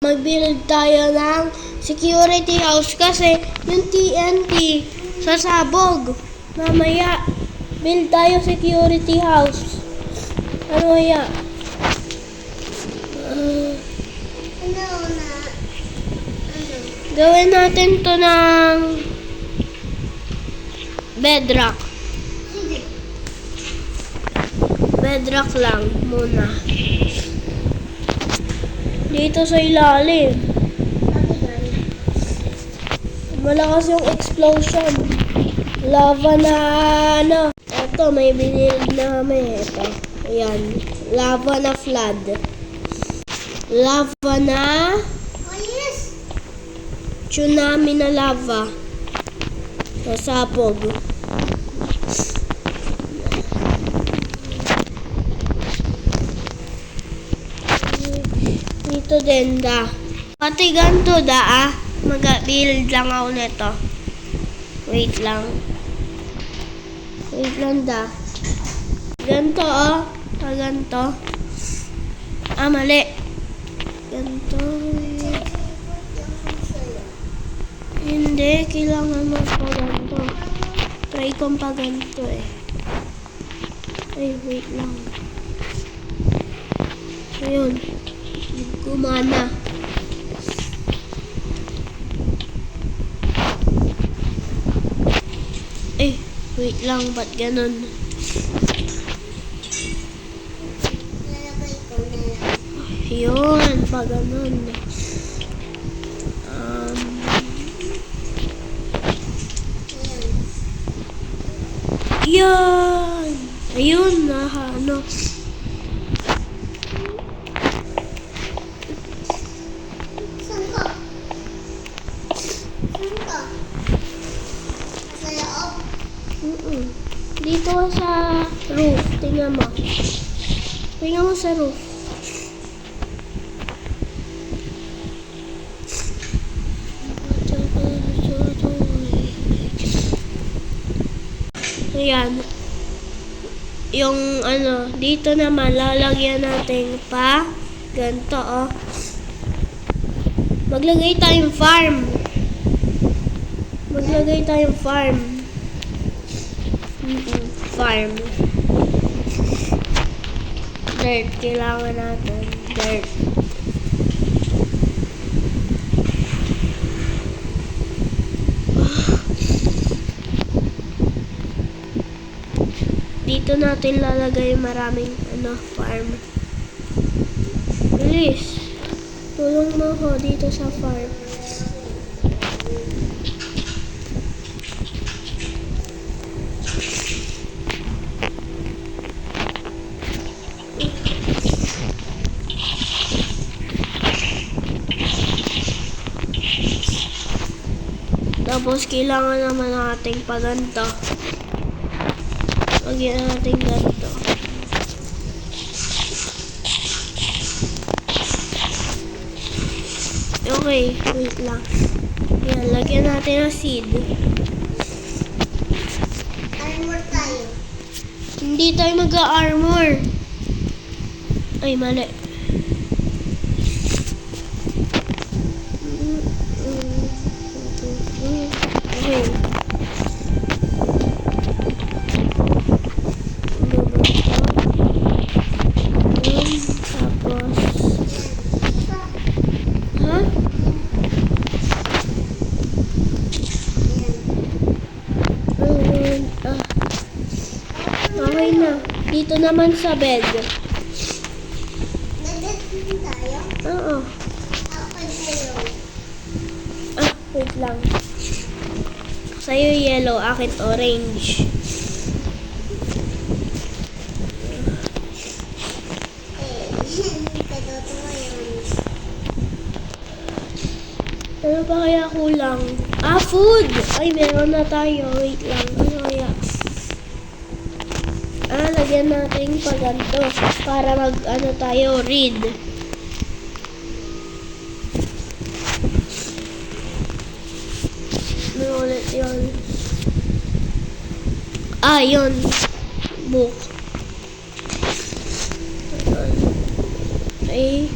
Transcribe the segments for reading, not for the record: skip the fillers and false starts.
Mag-build tayo ng security house kasi yung TNT sasabog. Mamaya, build tayo security house. Ano kaya? Gawin natin to ng bedrock. Bedrock lang muna. Dito sa ilalim. Malakas yung explosion. Lava na ano. Ito, may binilid na kami. Ito. Ayan. Lava na flood. Lava na tsunami na lava. Sasabog. Dito din da. Pati ganito da mag-build lang ako nito. Wait lang. Wait lang da. Ganito ganito. Mali. Ganito. Hindi, kailangan mo pa ganito. Try kong pa ganito Ay, wait lang. Ayun. Gumana. Wait lang, ba't ganun? Yun, pa ganun. Yan! Ayun, ano. Dito sa roof, tingnan mo. Tingnan mo sa roof. Ayan. Yung ano, dito naman lalagyan natin pa ganito Maglagay tayong farm. Farm. Dirt. Kailangan natin. Dirt. Dito natin lalagay maraming farm. Bilis. Tulong mo ako dito sa farm. Tapos, kailangan naman nating paganto. Lagyan natin ganito. Okay, wait lang. Yan, lagyan natin ng seed. Armor tayo. Hindi tayo mag-armor. Ay, mali. Okay na. Dito naman sa bed. Nag-bed tayo? Oo. Wait lang. Sa'yo yellow, akin orange. Ano ba kaya kulang? Food! Ay, meron na tayo. Wait lang. Ano kaya? Lagyan natin pa ganito para tayo, read. Ano ulit yun? Yun. Book. Okay.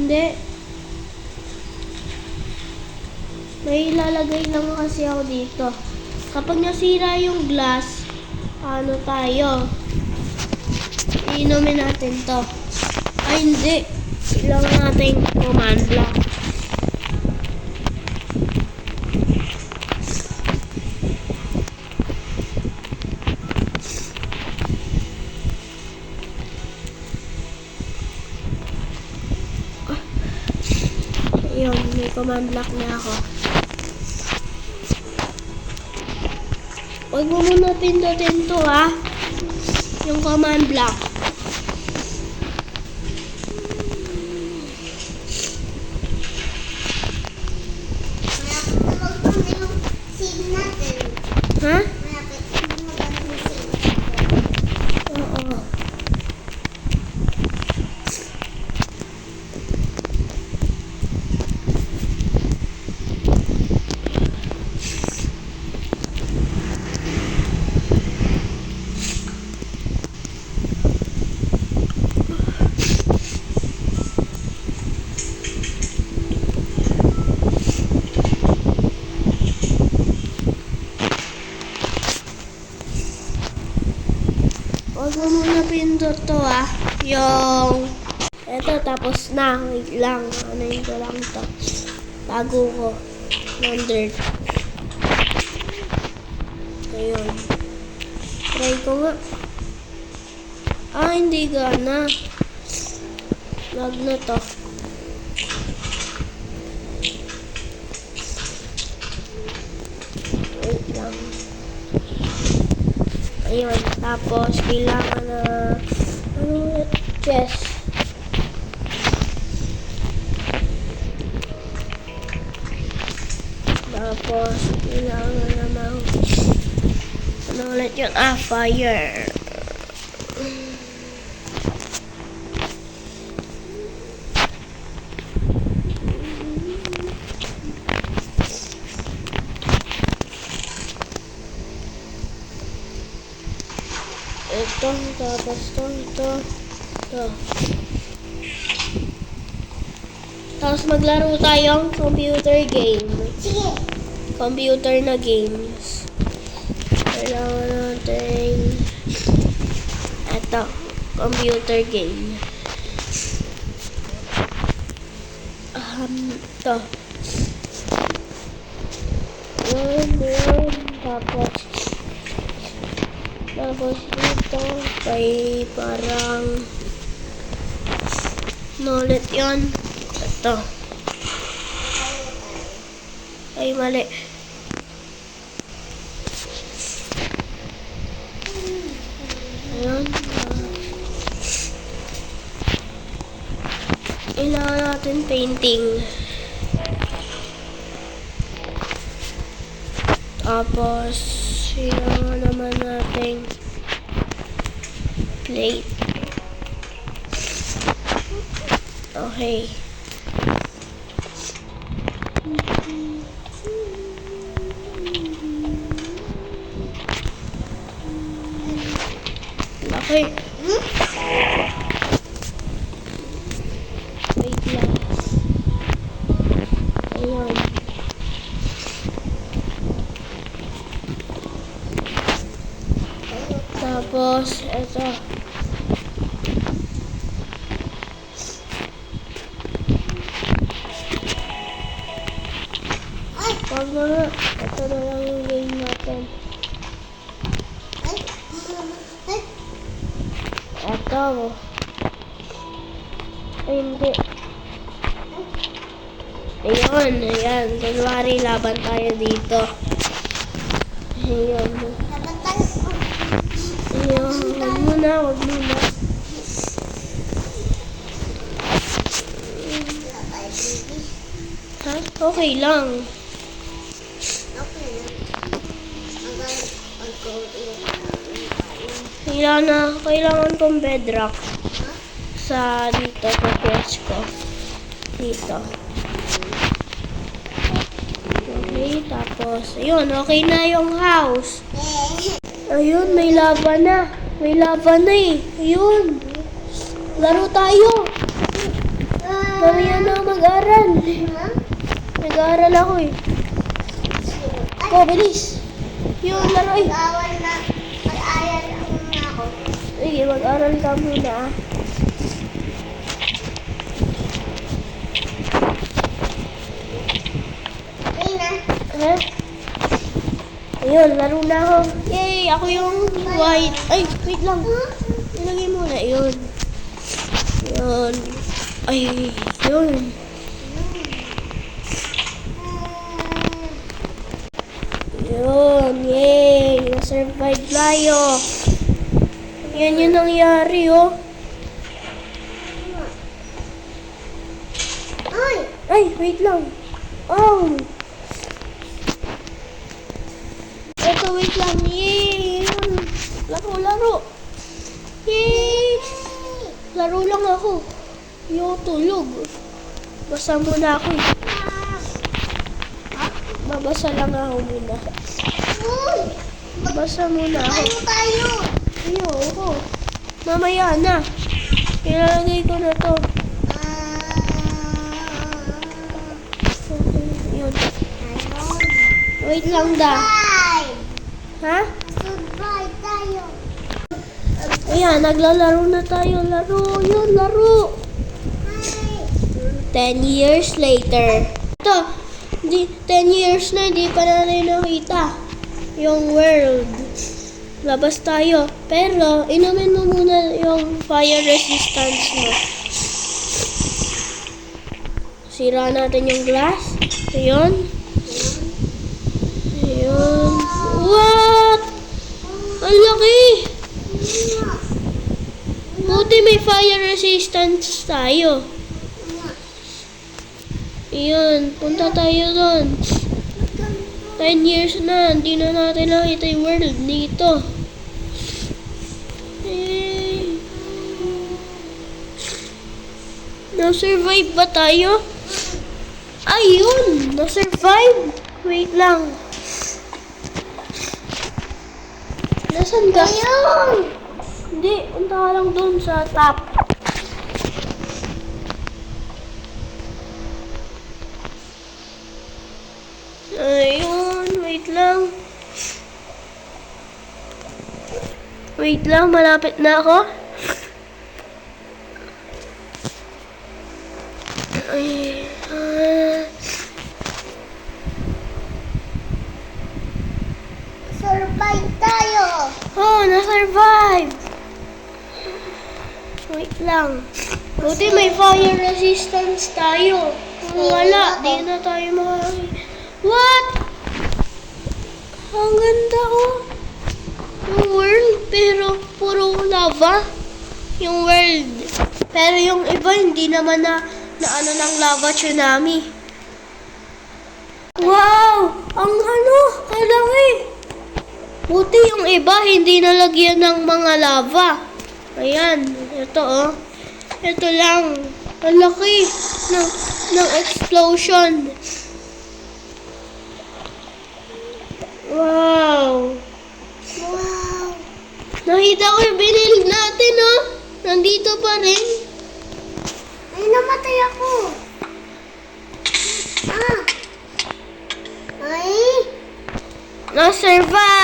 Hindi. May ilalagay lang kasi ako dito. Kapag nasira yung glass, ano tayo? Iinumin natin to. Ay, hindi. Kailangan natin command block. Ayun, may command block na ako. Huwag mo muna pindutin to, ha? Yung command block. Ha? Oo. Huwag mo muna pindot to, ha? Yung... Eto, tapos na. Wait lang. Ano ko lang to. Tago ko. Ng dirt. Ayun. Try ko nga. Ah, hindi gana. Lag na to. Wait lang. Ayun, tapos kailangan na chest. Tapos kailangan naman ano ulit yun? Ah, fire. Ito, tapos ito. Tapos maglaro tayong computer game. Sige. Computer na games. Kailangan natin ito, computer game. Ito. Yun. Tapos dito, may parang ulit yun. Ito. Ay, mali. Ayun. Kailangan natin painting. Tapos, kailangan naman natin plate. Okay. Okay. Wait lang. Ayun. Tapos, ito. Wag mo na. Ito na lang yung game natin. Ito. Ay, hindi. Ayan. Kunwari, laban tayo dito. Ayan. Wag muna. Ha? Okay lang. Kailangan kong bedrock sa dito sa chest ko. Dito. Okay, tapos ayun, okay na yung house. Ayun, may lava na. May lava na eh. Ayun. Laro tayo. Mamaya na ako mag-aral. Nag-aaral ako eh. Oh, bilis. Yung laro eh. Mag-aaral na ako. Sige, mag-aral ka muna ah. Ayun na. Ha? Ayun, laro na ako. Yay! Ako yung white. Ay, wait lang. Ilagay muna. Yun. Yun. Ay, yun. Yun. Yay! Na-survive tayo. Yan yung nangyari, oh. Ay! Ay, wait lang. Oh! Eto, wait lang. Yay! Yun. Laro, laro. Yay! Laro lang ako. Yung tulog. Basa muna ako. Babasa lang ako muna. Uy! Basa muna ako. Tayo! Ayoko. Mamaya na. Ilalagay ko na to. Yun. Wait lang da. Bye! Ha? Goodbye tayo! Ayan, naglalaro na tayo. Laro. Yun, laro. Hi! 10 years later. Ito, 10 years na, hindi pa natin nakita yung world. Labas tayo. Pero, inumin mo muna yung fire resistance mo. Sira natin yung glass. Ayun. Ayun. What? Ang laki! Buti may fire resistance tayo. Ayun, punta tayo doon. 10 years na, hindi na natin nakita yung world dito. Eh, na-survive ba tayo? Ayun, na-survive. Wait lang. Nasaan ka? Ayun! Hindi, punta ka lang doon sa top. Ayun, wait lang. Wait lang, malapit na ako. Ay, Survive tayo! oh, na-survive. Wait lang. Buti may fire resistance tayo. Kung wala, di na tayo makakita. What? Ang ganda oh. Yung world, pero puro lava. Yung world. Pero yung iba, hindi naman na ano ng lava tsunami. Wow! Ang ano? Ang laki! Buti yung iba, hindi nalagyan ng mga lava. Ayan, ito oh. Ito lang. Ang laki ng explosion. Wow! Wow! Nakita ko yung binil natin, oh. Nandito pa rin. Ay, namatay ako! Ah! Ay! Na-survive!